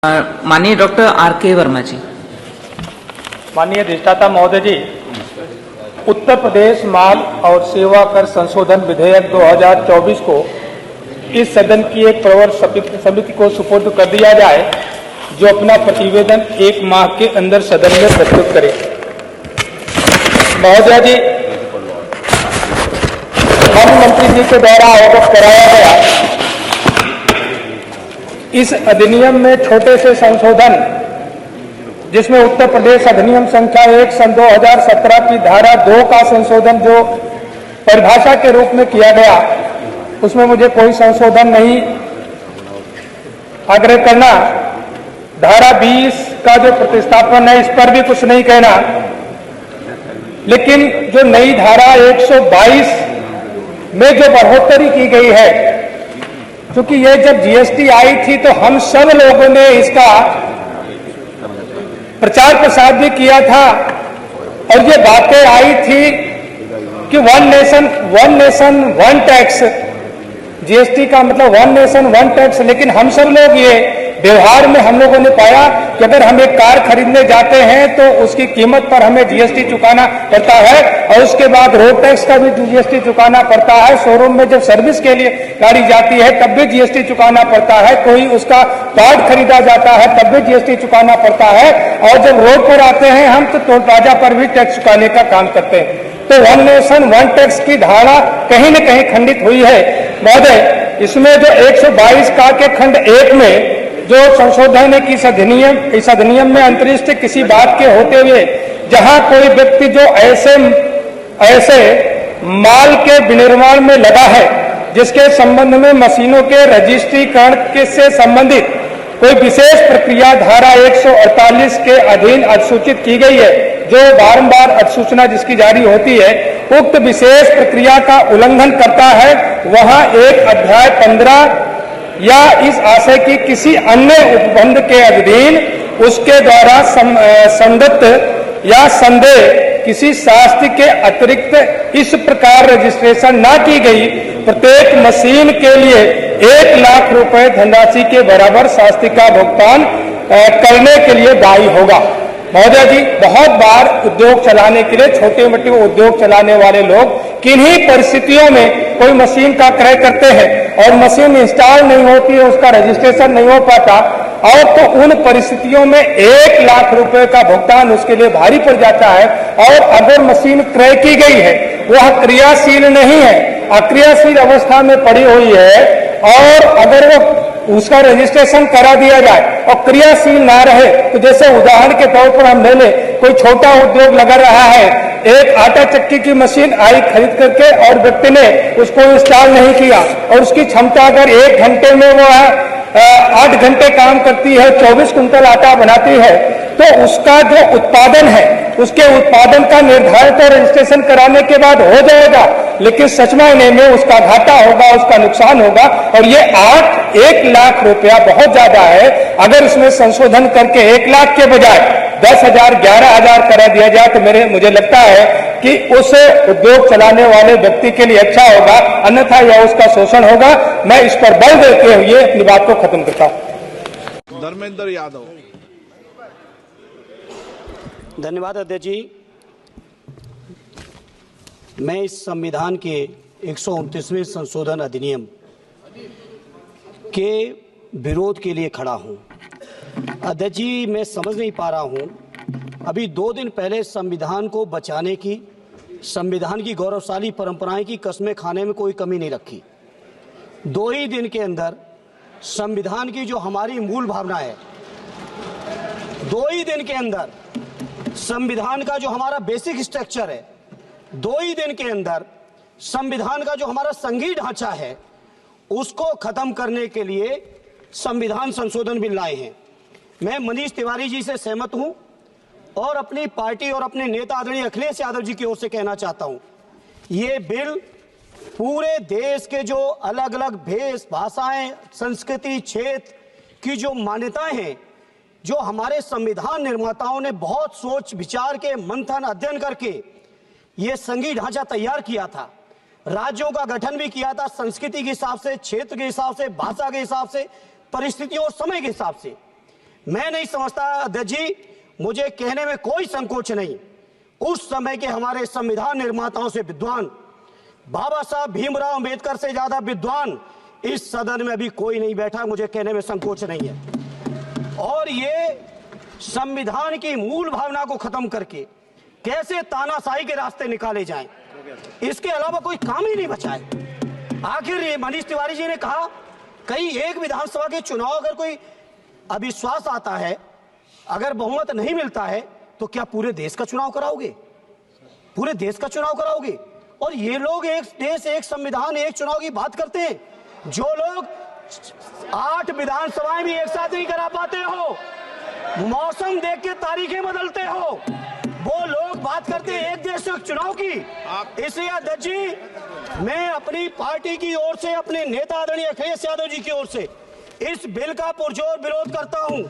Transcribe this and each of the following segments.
माननीय doctor R.K. Verma जी। माननीय अधिष्ठाता महोदय जी, उत्तर प्रदेश माल और सेवा कर संशोधन विधेयक 2024 को इस सदन की एक प्रवर समिति को सुपुर्द कर दिया जाए, जो अपना प्रतिवेदन 1 माह के अंदर सदन में प्रस्तुत करे। महोदय जी, वन मंत्री जी के द्वारा अवगत कराया गया इस अधिनियम में छोटे से संशोधन, जिसमें उत्तर प्रदेश अधिनियम संख्या 1 सन 2017 की धारा 2 का संशोधन जो परिभाषा के रूप में किया गया, उसमें मुझे कोई संशोधन नहीं आग्रह करना। धारा 20 का जो प्रतिस्थापन है, इस पर भी कुछ नहीं कहना, लेकिन जो नई धारा 122 में जो बढ़ोतरी की गई है, क्योंकि ये जब जीएसटी आई थी तो हम सब लोगों ने इसका प्रचार प्रसार भी किया था और ये बातें आई थी कि one nation one tax, GST का मतलब वन नेशन वन टैक्स। लेकिन हम सब लोग ये व्यवहार में हम लोगों ने पाया कि अगर हम एक कार खरीदने जाते हैं तो उसकी कीमत पर हमें जीएसटी चुकाना पड़ता है और उसके बाद रोड टैक्स का भी जीएसटी चुकाना पड़ता है। शोरूम में जब सर्विस के लिए गाड़ी जाती है तब भी जीएसटी चुकाना पड़ता है। कोई उसका पार्ट खरीदा जाता है तब भी जीएसटी चुकाना पड़ता है। और जब रोड पर आते हैं हम तो टोल प्लाजा पर भी टैक्स चुकाने का काम करते हैं। तो वन नेशन वन टैक्स की धारा कहीं न कहीं खंडित हुई है। महोदय, इसमें जो 122 का के खंड 1 में जो संशोधन है कि इस अधिनियम में अंतरिष्ट किसी बात के होते हुए जहां कोई व्यक्ति जो ऐसे माल के विनिर्माण में लगा है जिसके संबंध में मशीनों के रजिस्ट्रीकरण से संबंधित कोई विशेष प्रक्रिया धारा 148 के अधीन अधिसूचित की गई है, जो बारंबार अधिसूचना जिसकी जारी होती है उक्त विशेष प्रक्रिया का उल्लंघन करता है, वहां एक अध्याय 15 या इस आशय की किसी अन्य उपबंध के अधीन उसके द्वारा संगत या संदेह किसी शास्त्र के अतिरिक्त इस प्रकार रजिस्ट्रेशन न की गई प्रत्येक मशीन के लिए 1 लाख रुपए धनराशि के बराबर शास्ति का भुगतान करने के लिए दायी होगा। महोदय जी, बहुत बार उद्योग चलाने के लिए छोटे मोटे उद्योग चलाने वाले लोग किन्हीं परिस्थितियों में कोई मशीन का क्रय करते हैं और मशीन इंस्टॉल नहीं होती है, उसका रजिस्ट्रेशन नहीं हो पाता, और तो उन परिस्थितियों में 1 लाख रुपए का भुगतान उसके लिए भारी पड़ जाता है। और अगर मशीन क्रय की गई है, वह क्रियाशील नहीं है, अक्रियाशील अवस्था में पड़ी हुई है, और अगर वो उसका रजिस्ट्रेशन करा दिया जाए और क्रियाशील ना रहे, तो जैसे उदाहरण के तौर पर हम ले लें, कोई छोटा उद्योग लगा रहा है, एक आटा चक्की की मशीन आई खरीद करके और व्यक्ति ने उसको इंस्टॉल नहीं किया और उसकी क्षमता अगर 1 घंटे में वो 8 घंटे काम करती है, 24 कुंटल आटा बनाती है, तो उसका जो उत्पादन है उसके उत्पादन का निर्धारण तो रजिस्ट्रेशन कराने के बाद हो जाएगा, लेकिन सच मायने में उसका घाटा होगा, उसका नुकसान होगा। और ये 1 लाख रुपया बहुत ज्यादा है। अगर इसमें संशोधन करके 1 लाख के बजाय 10,000 11,000 करा दिया जाए तो मुझे लगता है कि उस उद्योग चलाने वाले व्यक्ति के लिए अच्छा होगा, अन्यथा यह उसका शोषण होगा। मैं इस पर बल देते हुए अपनी बात को खत्म करता हूं। धर्मेंद्र यादव। धन्यवाद अध्यक्ष जी। मैं इस संविधान के 129वें संशोधन अधिनियम के विरोध के लिए खड़ा हूं। अध्यक्ष जी, मैं समझ नहीं पा रहा हूं, अभी 2 दिन पहले संविधान को बचाने की, संविधान की गौरवशाली परंपराएं की कस्में खाने में कोई कमी नहीं रखी। 2 ही दिन के अंदर संविधान की जो हमारी मूल भावना है, 2 ही दिन के अंदर संविधान का जो हमारा बेसिक स्ट्रक्चर है, 2 ही दिन के अंदर संविधान का जो हमारा संघीय ढांचा है, उसको खत्म करने के लिए संविधान संशोधन बिल लाए हैं। मैं मनीष तिवारी जी से सहमत हूं और अपनी पार्टी और अपने नेता आदरणीय अखिलेश यादव जी की ओर से कहना चाहता हूं, ये बिल पूरे देश के जो अलग अलग भेष भाषाएं, संस्कृति, क्षेत्र की जो मान्यताएं हैं, जो हमारे संविधान निर्माताओं ने बहुत सोच विचार के मंथन अध्ययन करके ये संघीय ढांचा तैयार किया था, राज्यों का गठन भी किया था, संस्कृति के हिसाब से, क्षेत्र के हिसाब से, भाषा के हिसाब से, परिस्थितियों और समय के हिसाब से। मैं नहीं समझता अध्यक्ष जी, मुझे कहने में कोई संकोच नहीं, उस समय के हमारे संविधान निर्माताओं से विद्वान बाबा साहब भीमराव अंबेडकर से ज्यादा विद्वान इस सदन में अभी कोई नहीं बैठा, मुझे कहने में संकोच नहीं है। और ये संविधान की मूल भावना को खत्म करके कैसे तानाशाही के रास्ते निकाले जाएं, इसके अलावा कोई काम ही नहीं बचा है। आखिर ये मनीष तिवारी जी ने कहा, कई एक विधानसभा के चुनाव अगर कोई अविश्वास आता है, अगर बहुमत नहीं मिलता है, तो क्या पूरे देश का चुनाव कराओगे? पूरे देश का चुनाव कराओगे? और ये लोग एक देश एक संविधान एक चुनाव की बात करते हैं, जो लोग 8 विधानसभाएं भी एक साथ नहीं करा पाते हो, मौसम देख के तारीखें बदलते हो, वो लोग बात करते हैं एक देश एक चुनाव की। इसलिए अध्यक्ष जी, मैं अपनी पार्टी की ओर से, अपने नेता आदरणीय अखिलेश यादव जी की ओर से इस बिल का पुरजोर विरोध करता हूं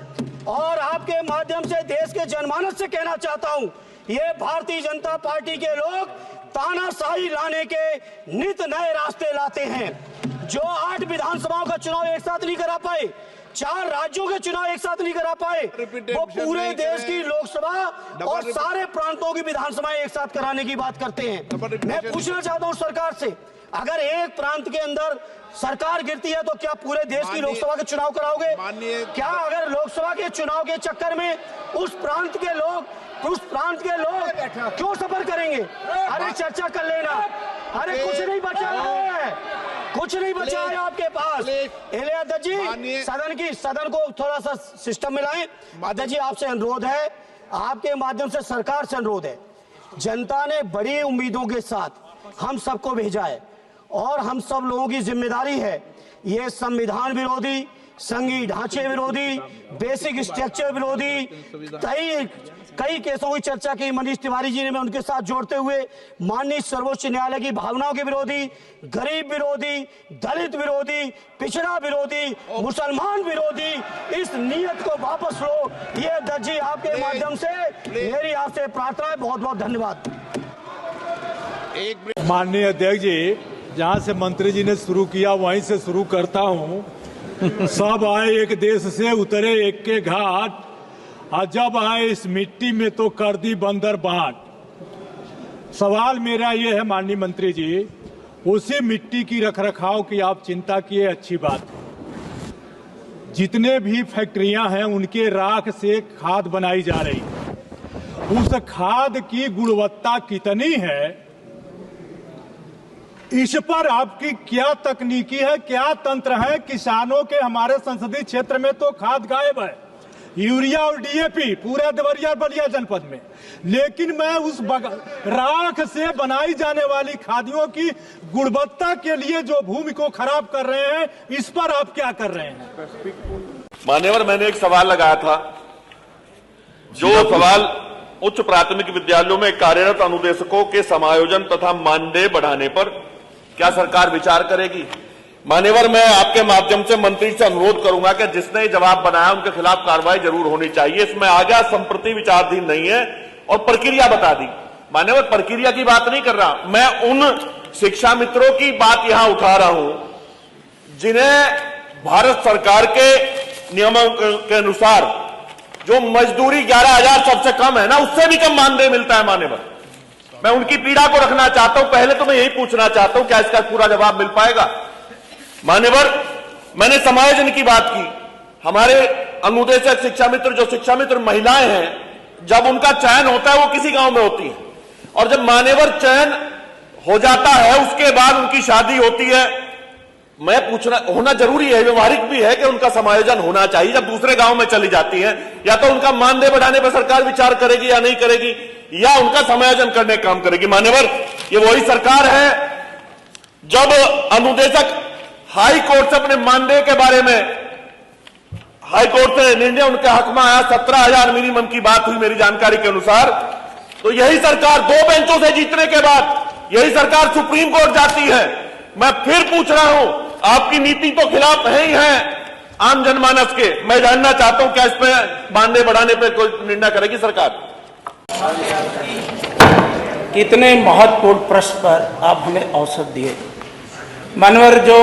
और आपके माध्यम से देश के जनमानस से कहना चाहता हूं, ये भारतीय जनता पार्टी के लोग तानाशाही लाने के नित नए रास्ते लाते हैं। जो 8 विधानसभाओं का चुनाव एक साथ नहीं करा पाए, 4 राज्यों के चुनाव एक साथ नहीं करा पाए, वो पूरे देश की लोकसभा और सारे प्रांतों की विधानसभाएं एक साथ कराने की बात करते हैं। मैं पूछना चाहता हूं सरकार से, अगर एक प्रांत के अंदर सरकार गिरती है तो क्या पूरे देश की लोकसभा के चुनाव कराओगे? क्या अगर लोकसभा के चुनाव के चक्कर में उस प्रांत के लोग क्यों सफर करेंगे? अरे चर्चा कर लेना, अरे कुछ नहीं बचा है, कुछ नहीं बचा है आपके पास। अध्यक्ष जी, सदन को थोड़ा सा सिस्टम में लाएं। अध्यक्ष जी, आपसे अनुरोध है, आपके माध्यम से सरकार से अनुरोध है, जनता ने बड़ी उम्मीदों के साथ हम सबको भेजा है और हम सब लोगों की जिम्मेदारी है, ये संविधान विरोधी, संघीय ढांचे विरोधी, बेसिक स्ट्रक्चर विरोधी कई केसों की चर्चा की मनीष तिवारी जी ने, मैं उनके साथ जोड़ते हुए माननीय सर्वोच्च न्यायालय की भावनाओं के विरोधी, गरीब विरोधी, दलित विरोधी, पिछड़ा विरोधी, मुसलमान विरोधी, इस नियत को वापस लो, ये अध्यक्ष जी आपके माध्यम से मेरी आपसे प्रार्थना है। बहुत बहुत धन्यवाद। माननीय अध्यक्ष जी, जहाँ से मंत्री जी ने शुरू किया वहीं से शुरू करता हूँ। सब आए एक देश से, उतरे एक के घाट, और जब आए इस मिट्टी में तो कर दी बंदर बाट। सवाल मेरा ये है माननीय मंत्री जी, उसी मिट्टी की रखरखाव की आप चिंता किए, अच्छी बात है। जितने भी फैक्ट्रियां हैं उनके राख से खाद बनाई जा रही है, उस खाद की गुणवत्ता कितनी है, इस पर आपकी क्या तकनीकी है, क्या तंत्र है? किसानों के हमारे संसदीय क्षेत्र में तो खाद गायब है, यूरिया और डीएपी पूरे देवरिया बलिया जनपद में, लेकिन मैं उस राख से बनाई जाने वाली खादियों की गुणवत्ता के लिए जो भूमि को खराब कर रहे हैं, इस पर आप क्या कर रहे हैं? मान्यवर, मैंने एक सवाल लगाया था, जो सवाल उच्च प्राथमिक विद्यालयों में कार्यरत अनुदेशकों के समायोजन तथा मानदेय बढ़ाने पर क्या सरकार विचार करेगी? मान्यवर, मैं आपके माध्यम से मंत्री से अनुरोध करूंगा कि जिसने जवाब बनाया उनके खिलाफ कार्रवाई जरूर होनी चाहिए। इसमें आज्ञा संप्रति विचाराधीन नहीं है और प्रक्रिया बता दी। मान्यवर, प्रक्रिया की बात नहीं कर रहा मैं, उन शिक्षा मित्रों की बात यहां उठा रहा हूं जिन्हें भारत सरकार के नियमों के अनुसार जो मजदूरी 11,000 सबसे कम है ना, उससे भी कम मानदेय मिलता है। मान्यवर, मैं उनकी पीड़ा को रखना चाहता हूं। पहले तो मैं यही पूछना चाहता हूं, क्या इसका पूरा जवाब मिल पाएगा? मान्यवर, मैंने समायोजन की बात की। हमारे अनुदेशक शिक्षा मित्र, जो शिक्षा मित्र महिलाएं हैं, जब उनका चयन होता है वो किसी गांव में होती है, और जब मान्यवर चयन हो जाता है उसके बाद उनकी शादी होती है। मैं पूछना होना जरूरी है, व्यवहारिक भी है कि उनका समायोजन होना चाहिए। जब दूसरे गांव में चली जाती है, या तो उनका मानदेय बढ़ाने पर सरकार विचार करेगी या नहीं करेगी, या उनका समायोजन करने का काम करेगी। मान्यवर, ये वही सरकार है जब अनुदेशक हाई कोर्ट से अपने मानदेय के बारे में, हाई कोर्ट से निर्णय उनके हक में आया, 17,000 मिनिमम की बात हुई मेरी जानकारी के अनुसार, तो यही सरकार 2 बेंचों से जीतने के बाद यही सरकार सुप्रीम कोर्ट जाती है। मैं फिर पूछ रहा हूं, आपकी नीति तो खिलाफ है ही है आम जनमानस के। मैं जानना चाहता हूं क्या इस पे मानदेय बढ़ाने पर कोई निर्णय करेगी सरकार? कितने महत्वपूर्ण प्रश्न पर आप हमें अवसर दिए। मानवर, जो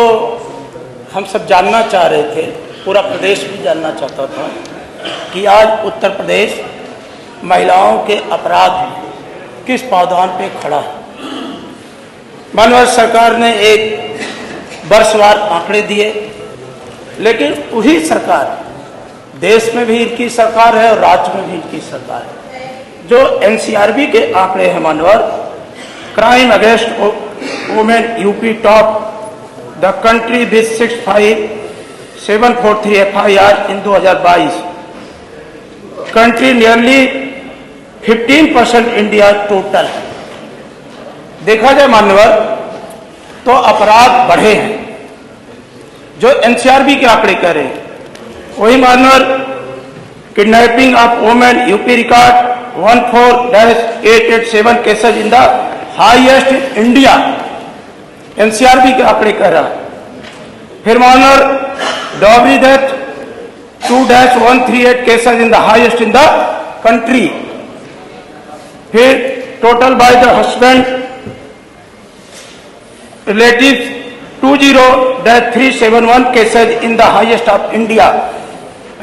हम सब जानना चाह रहे थे, पूरा प्रदेश भी जानना चाहता था कि आज उत्तर प्रदेश महिलाओं के अपराध में किस पावदान पे खड़ा है। माननीय सरकार ने एक वर्षवार आंकड़े दिए, लेकिन वही सरकार, देश में भी इनकी सरकार है और राज्य में भी इनकी सरकार है, जो एनसीआरबी के आंकड़े हैं मानवर, crime against women UP top the country with 65743 FIR in 2022, country nearly 15% India total. देखा जाए मान्यवर तो अपराध बढ़े हैं, जो एनसीआरबी के आंकड़े कह रहे हैं वही मान्यवर। Kidnapping of women UP record 14-887 cases in the highest in India, NCRB के आंकड़े कह रहा है। फिर मान्यवर dowry death 2-138 cases in the highest in the country. फिर total by the husband relative 20-371 cases in the highest of India.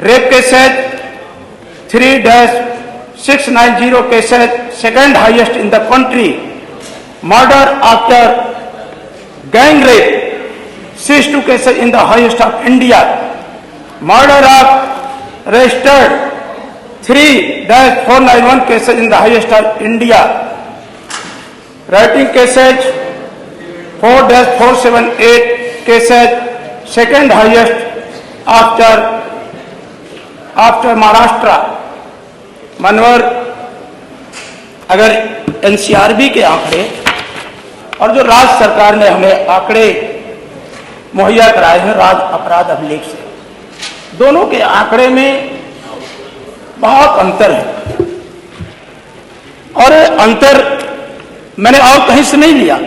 Rape cases 3-690 cases second highest in the country. Murder after gang rape 62 cases in the highest of India. Murder of registered 3-491 cases in the highest of India. Writing cases 4-478 cases, second highest after Maharashtra. मानवर अगर NCRB के आंकड़े और जो राज्य सरकार ने हमें आंकड़े मुहैया कराए हैं राज्य अपराध अभिलेख से, दोनों के आंकड़े में बहुत अंतर है। और अंतर मैंने और कहीं से नहीं लिया,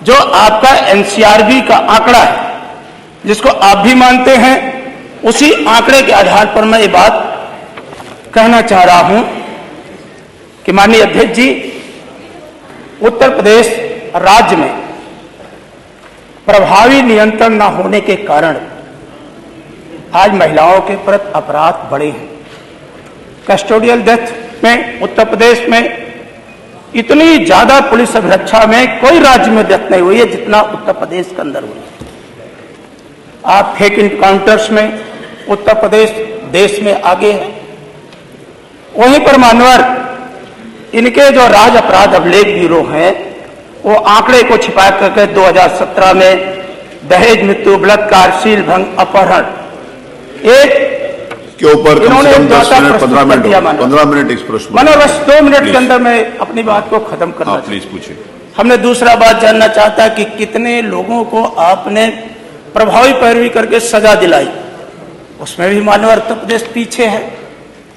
जो आपका एनसीआरबी का आंकड़ा है जिसको आप भी मानते हैं, उसी आंकड़े के आधार पर मैं ये बात कहना चाह रहा हूं कि माननीय अध्यक्ष जी, उत्तर प्रदेश राज्य में प्रभावी नियंत्रण न होने के कारण आज महिलाओं के प्रति अपराध बढ़े हैं। कस्टोडियल डेथ में उत्तर प्रदेश में इतनी ज्यादा पुलिस अभिरक्षा में कोई राज्य में डेथ नहीं हुई है जितना उत्तर प्रदेश के अंदर हुई है। आप फेक इनकाउंटर्स में उत्तर प्रदेश देश में आगे है। वहीं पर मानवर इनके जो राज्य अपराध अभिलेख ब्यूरो हैं, वो आंकड़े को छिपा करके 2017 में दहेज, मृत्यु, बलात्कार, शील भंग, अपहरण एक के ऊपर इन्होंने 15 मिनट एक्सप्रेस मानो बस 2 मिनट के अंदर मैं अपनी बात को खत्म करना प्लीज पूछिए। हमने दूसरा बात जानना चाहता कि कितने लोगों को आपने प्रभावी पैरवी करके सजा दिलाई, उसमें भी मानवर उत्तर प्रदेश पीछे है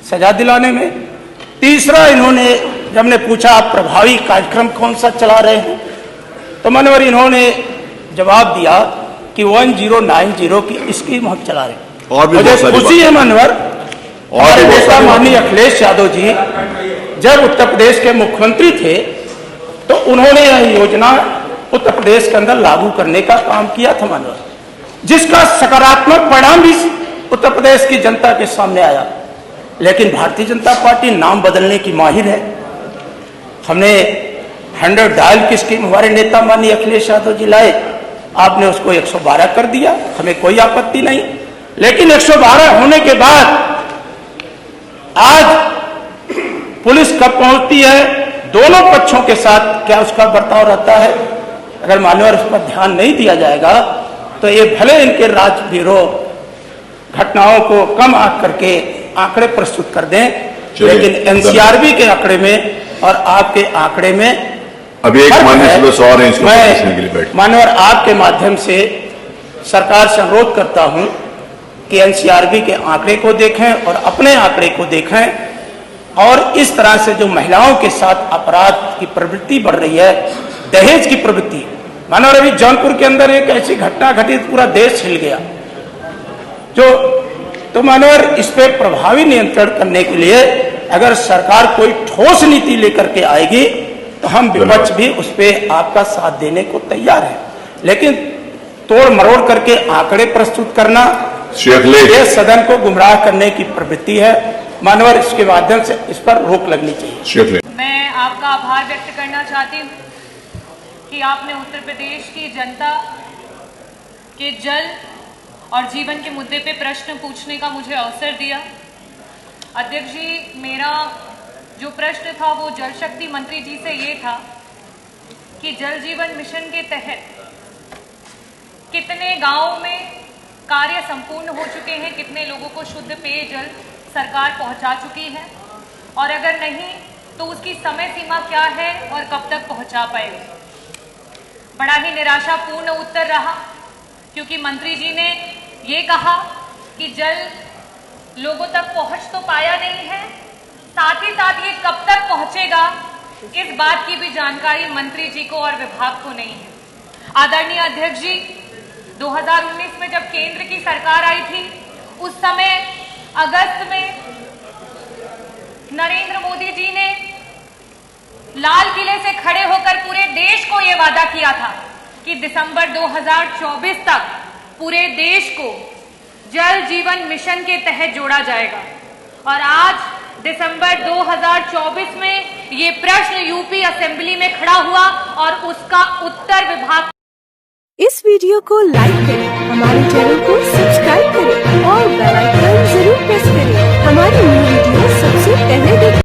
सजा दिलाने में। तीसरा इन्होंने जब हमने पूछा आप प्रभावी कार्यक्रम कौन सा चला रहे हैं, तो मानवर इन्होंने जवाब दिया कि 1090 की स्कीम हम चला रहे हैं। और भी मुझे खुशी है मानवर, और नेता माननीय अखिलेश यादव जी जब उत्तर प्रदेश के मुख्यमंत्री थे तो उन्होंने यह योजना उत्तर प्रदेश के अंदर लागू करने का काम किया था मानवर, जिसका सकारात्मक परिणाम भी उत्तर प्रदेश की जनता के सामने आया। लेकिन भारतीय जनता पार्टी नाम बदलने की माहिर है। हमने 100 डायल की स्कीम हमारे नेता माननीय अखिलेश यादव जी लाए, आपने उसको 112 कर दिया, हमें कोई आपत्ति नहीं। लेकिन 112 होने के बाद आज पुलिस कब पहुंचती है, दोनों पक्षों के साथ क्या उसका बर्ताव रहता है, अगर मानवर उस पर ध्यान नहीं दिया जाएगा तो ये भले इनके राज्य ब्यूरो घटनाओं को कम आंक करके आंकड़े प्रस्तुत कर दें, लेकिन एनसीआरबी के आंकड़े में और आपके आंकड़े में अभी एक मानवर आपके माध्यम से सरकार से अनुरोध करता हूं कि एनसीआरबी के आंकड़े को देखें और अपने आंकड़े को देखें। और इस तरह से जो महिलाओं के साथ अपराध की प्रवृत्ति बढ़ रही है, दहेज की प्रवृत्ति, मानो अभी जौनपुर के अंदर एक ऐसी घटना घटी पूरा देश हिल गया, जो तो मानवर इस पे प्रभावी नियंत्रण करने के लिए अगर सरकार कोई ठोस नीति लेकर के आएगी तो हम विपक्ष भी उस पे आपका साथ देने को तैयार है। लेकिन तोड़ मरोड़ करके आंकड़े प्रस्तुत करना, श्री अखिलेश। ये सदन को गुमराह करने की प्रवृत्ति है। मानवर इसके माध्यम से इस पर रोक लगनी चाहिए। श्री अखिलेश। मैं आपका आभार व्यक्त करना चाहती हूँ कि आपने उत्तर प्रदेश की जनता के जल और जीवन के मुद्दे पे प्रश्न पूछने का मुझे अवसर दिया। अध्यक्ष जी, मेरा जो प्रश्न था वो जल शक्ति मंत्री जी से ये था कि जल जीवन मिशन के तहत कितने गांवों में कार्य संपूर्ण हो चुके हैं, कितने लोगों को शुद्ध पेयजल सरकार पहुंचा चुकी है, और अगर नहीं तो उसकी समय सीमा क्या है और कब तक पहुंचा पाएगी। बड़ा ही निराशापूर्ण उत्तर रहा, क्योंकि मंत्री जी ने ये कहा कि जल लोगों तक पहुंच तो पाया नहीं है, साथ ही साथ ये कब तक पहुंचेगा इस बात की भी जानकारी मंत्री जी को और विभाग को नहीं है। आदरणीय अध्यक्ष जी, 2019 में जब केंद्र की सरकार आई थी, उस समय अगस्त में नरेंद्र मोदी जी ने लाल किले से खड़े होकर पूरे देश को यह वादा किया था कि दिसंबर 2024 तक पूरे देश को जल जीवन मिशन के तहत जोड़ा जाएगा। और आज दिसंबर 2024 में ये प्रश्न यूपी असेंबली में खड़ा हुआ और उसका उत्तर विभाग। इस वीडियो को लाइक करें, हमारे चैनल को सब्सक्राइब करें और बेल आइकन जरूर प्रेस करें। हमारी न्यू वीडियो सबसे पहले देखें।